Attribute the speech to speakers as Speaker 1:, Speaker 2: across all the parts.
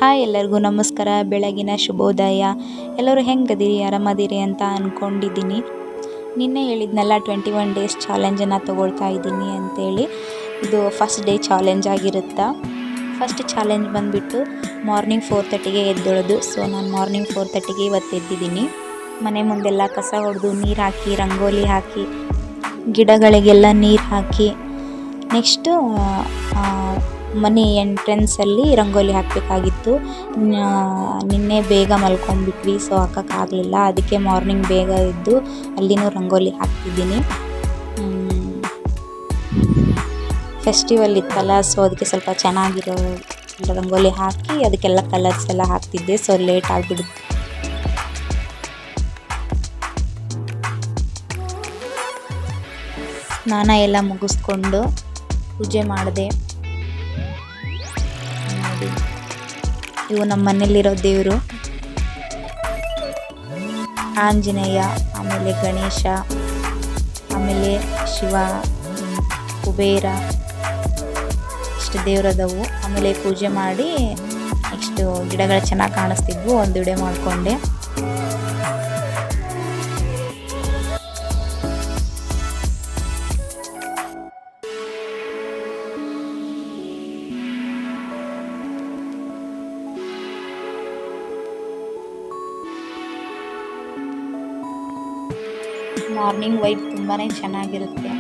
Speaker 1: Hi ಎಲ್ಲರಿಗೂ ನಮಸ್ಕಾರ, ಬೆಳಗಿನ ಶುಭೋದಯ. ಎಲ್ಲರೂ ಹೆಂಗದಿರಿ, ಆರಾಮದಿರಿ ಅಂತ ಅಂದ್ಕೊಂಡಿದ್ದೀನಿ. ನಿನ್ನೆ ಹೇಳಿದ್ನಲ್ಲ 21 ಡೇಸ್ ಚಾಲೆಂಜನ್ನು ತೊಗೊಳ್ತಾ ಇದ್ದೀನಿ ಅಂತೇಳಿ. ಇದು ಫಸ್ಟ್ ಡೇ ಚಾಲೆಂಜ್ ಆಗಿರುತ್ತಾ. ಫಸ್ಟ್ ಚಾಲೆಂಜ್ ಬಂದುಬಿಟ್ಟು ಮಾರ್ನಿಂಗ್ 4:30ಗೆ ಎದ್ದೇಳೋದು. ಸೊ ನಾನು ಮಾರ್ನಿಂಗ್ 4:30ಗೆ ಇವತ್ತು ಎದ್ದಿದ್ದೀನಿ. ಮನೆ ಮುಂದೆಲ್ಲ ಕಸ ಹೊಡೆದು ನೀರು ಹಾಕಿ, ರಂಗೋಲಿ ಹಾಕಿ, ಗಿಡಗಳಿಗೆಲ್ಲ ನೀರು ಹಾಕಿ, ನೆಕ್ಸ್ಟು ಮನೆ ಎಂಟ್ರೆನ್ಸಲ್ಲಿ ರಂಗೋಲಿ ಹಾಕಬೇಕಾಗಿತ್ತು. ನಿನ್ನೆ ಬೇಗ ಮಲ್ಕೊಂಡ್ಬಿಟ್ವಿ, ಸೊ ಹಾಕೋಕ್ಕಾಗಲಿಲ್ಲ. ಅದಕ್ಕೆ ಮಾರ್ನಿಂಗ್ ಬೇಗ ಎದ್ದು ಅಲ್ಲಿನೂ ರಂಗೋಲಿ ಹಾಕ್ತಿದ್ದೀನಿ. ಫೆಸ್ಟಿವಲ್ ಇತ್ತಲ್ಲ, ಸೊ ಅದಕ್ಕೆ ಸ್ವಲ್ಪ ಚೆನ್ನಾಗಿರೋ ರಂಗೋಲಿ ಹಾಕಿ ಅದಕ್ಕೆಲ್ಲ ಕಲರ್ಸ್ ಎಲ್ಲ ಹಾಕ್ತಿದ್ದೆ. ಸೊ ಲೇಟ್ ಆಗಿಬಿಡುತ್ತೆ. ಸ್ನಾನ ಎಲ್ಲ ಮುಗಿಸ್ಕೊಂಡು ಪೂಜೆ ಮಾಡಿದೆ. ಇವು ನಮ್ಮ ಮನೇಲಿರೋ ದೇವರು ಆಂಜನೇಯ, ಆಮೇಲೆ ಗಣೇಶ, ಆಮೇಲೆ ಶಿವ, ಕುಬೇರ, ಇಷ್ಟು ದೇವರದವು. ಆಮೇಲೆ ಪೂಜೆ ಮಾಡಿ ನೆಕ್ಸ್ಟು ಗಿಡಗಳು ಚೆನ್ನಾಗಿ ಕಾಣಿಸ್ತಿದ್ವು, ಒಂದು ವಿಡಿಯೋ ಮಾಡಿಕೊಂಡೆ. ಮಾರ್ನಿಂಗ್ ವೈಬ್ ತುಂಬಾ ಚೆನ್ನಾಗಿರುತ್ತೆ.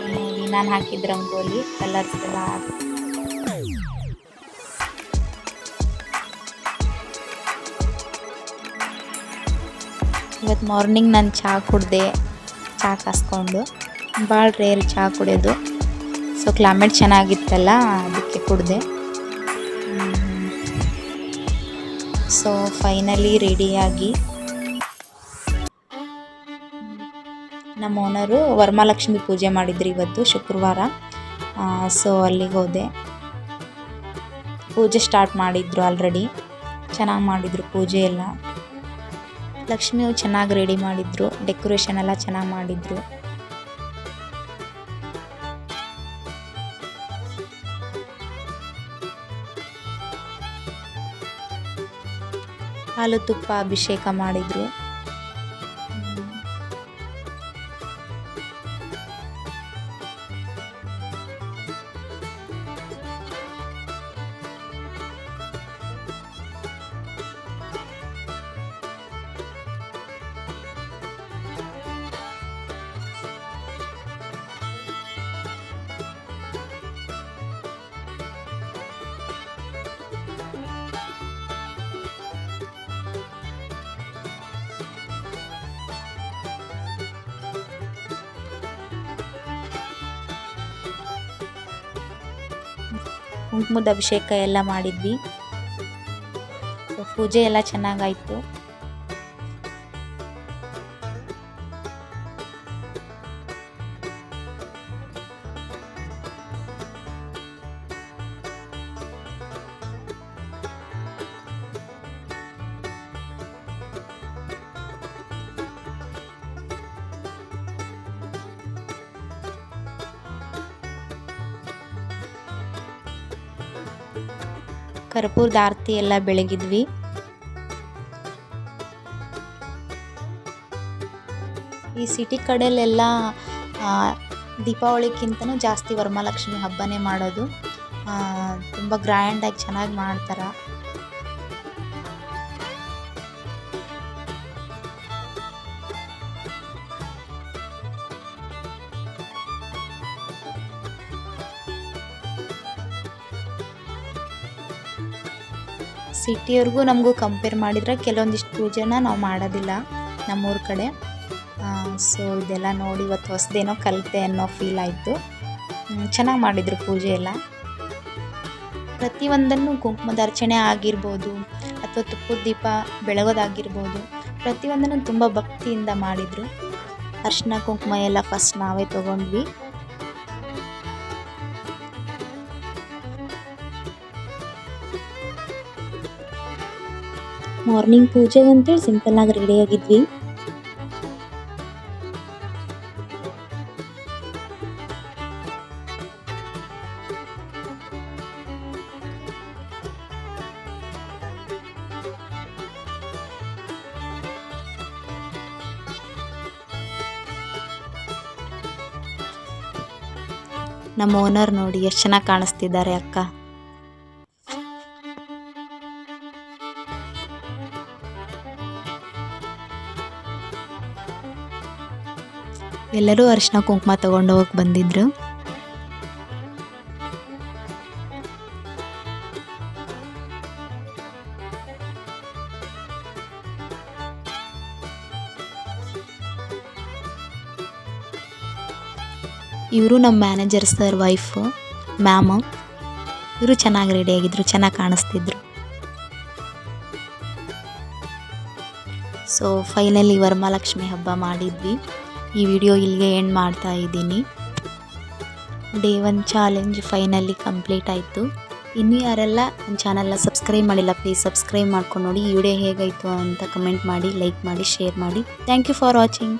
Speaker 1: ನೋಡಿ, ನಾನು ಹಾಕಿದ ರಂಗೋಲಿ ಕಲರ್ಸ್ ಎಲ್ಲ ಹಾಕಿ ಇವತ್ತು ಮಾರ್ನಿಂಗ್ ನಾನು ಚಹಾ ಕುಡಿದೆ. ಚಹಾ ಕಾಸ್ಕೊಂಡು, ಭಾಳ ರೇರ್ ಚಹಾ ಕುಡಿಯೋದು. ಸೊ ಕ್ಲೈಮೇಟ್ ಚೆನ್ನಾಗಿತ್ತಲ್ಲ, ಅದಕ್ಕೆ ಕುಡಿದೆ. ಸೊ ಫೈನಲಿ ರೆಡಿಯಾಗಿ ನಮ್ಮ ಓನರು ವರಮಹಾಲಕ್ಷ್ಮಿ ಪೂಜೆ ಮಾಡಿದ್ರು ಇವತ್ತು ಶುಕ್ರವಾರ. ಸೊ ಅಲ್ಲಿಗೆ ಹೋದೆ. ಪೂಜೆ ಸ್ಟಾರ್ಟ್ ಮಾಡಿದ್ರು ಆಲ್ರೆಡಿ. ಚೆನ್ನಾಗಿ ಮಾಡಿದರು ಪೂಜೆ ಎಲ್ಲ. ಲಕ್ಷ್ಮಿಯು ಚೆನ್ನಾಗಿ ರೆಡಿ ಮಾಡಿದರು, ಡೆಕೋರೇಷನ್ ಎಲ್ಲ ಚೆನ್ನಾಗಿ ಮಾಡಿದರು. ಹಾಲು ತುಪ್ಪ ಅಭಿಷೇಕ ಮಾಡಿದರು. ಕುಂಕುಮದ ಅಭಿಷೇಕ ಎಲ್ಲ ಮಾಡಿದ್ವಿ. ಪೂಜೆ ಎಲ್ಲ ಚೆನ್ನಾಗಾಯಿತು. ಕರ್ಪೂರದ ಆರತಿ ಎಲ್ಲ ಬೆಳಗಿದ್ವಿ. ಈ ಸಿಟಿ ಕಡೆಯಲ್ಲೆಲ್ಲ ದೀಪಾವಳಿಗಿಂತನೂ ಜಾಸ್ತಿ ವರಮಹಾಲಕ್ಷ್ಮಿ ಹಬ್ಬನೇ ಮಾಡೋದು. ತುಂಬ ಗ್ರ್ಯಾಂಡಾಗಿ ಚೆನ್ನಾಗಿ ಮಾಡ್ತಾರೆ. ಸಿಟಿಯವ್ರಿಗೂ ನಮಗೂ ಕಂಪೇರ್ ಮಾಡಿದರೆ ಕೆಲವೊಂದಿಷ್ಟು ಪೂಜೆನ ನಾವು ಮಾಡೋದಿಲ್ಲ ನಮ್ಮೂರ ಕಡೆ. ಸೊ ಇದೆಲ್ಲ ನೋಡಿ ಇವತ್ತು ಹೊಸದೇನೋ ಕಲಿತೆ ಅನ್ನೋ ಫೀಲ್ ಆಯಿತು. ಚೆನ್ನಾಗಿ ಮಾಡಿದರು ಪೂಜೆ ಎಲ್ಲ. ಪ್ರತಿಯೊಂದನ್ನು ಕುಂಕುಮದ ಅರ್ಚನೆ ಆಗಿರ್ಬೋದು, ಅಥವಾ ತುಪ್ಪದ ದೀಪ ಬೆಳಗೋದಾಗಿರ್ಬೋದು, ಪ್ರತಿಯೊಂದನ್ನು ತುಂಬ ಭಕ್ತಿಯಿಂದ ಮಾಡಿದರು. ಅರಿಶಿನ ಕುಂಕುಮ ಎಲ್ಲ ಫಸ್ಟ್ ನಾವೇ ತೊಗೊಂಡ್ವಿ. ಮಾರ್ನಿಂಗ್ ಪೂಜೆಗೆ ಅಂತೇಳಿ ಸಿಂಪಲ್ಲಾಗಿ ರೆಡಿಯಾಗಿದ್ವಿ. ನಮ್ಮ ಓನರ್ ನೋಡಿ ಎಷ್ಟು ಚೆನ್ನಾಗಿ ಕಾಣಿಸ್ತಿದ್ದಾರೆ ಅಕ್ಕ. ಎಲ್ಲರೂ ಅರಿಶಿನ ಕುಂಕುಮ ತಗೊಂಡು ಹೋಗಿ ಬಂದಿದ್ರು. ಇವರು ನಮ್ಮ ಮ್ಯಾನೇಜರ್ ಸರ್ ವೈಫು ಮ್ಯಾಮ್. ಇವರು ಚೆನ್ನಾಗಿ ರೆಡಿ ಆಗಿದ್ರು, ಚೆನ್ನಾಗಿ ಕಾಣಿಸ್ತಿದ್ರು. ಸೊ ಫೈನಲಿ ವರಮಹಾಲಕ್ಷ್ಮಿ ಹಬ್ಬ ಮಾಡಿದ್ವಿ. ಈ ವಿಡಿಯೋ ಇಲ್ಲಿಗೆ ಎಂಡ್ ಮಾಡ್ತಾ ಇದ್ದೀನಿ. ಡೇ 1 ಚಾಲೆಂಜ್ ಫೈನಲಿ ಕಂಪ್ಲೀಟ್ ಆಯಿತು. ಇನ್ನೂ ಯಾರೆಲ್ಲ ನನ್ನ ಚಾನಲ್ನ ಸಬ್ಸ್ಕ್ರೈಬ್ ಮಾಡಿಲ್ಲ, ಪ್ಲೀಸ್ ಸಬ್ಸ್ಕ್ರೈಬ್ ಮಾಡ್ಕೊಂಡು ನೋಡಿ. ಈ ವಿಡಿಯೋ ಹೇಗಾಯಿತು ಅಂತ ಕಮೆಂಟ್ ಮಾಡಿ, ಲೈಕ್ ಮಾಡಿ, ಶೇರ್ ಮಾಡಿ. Thank you for watching.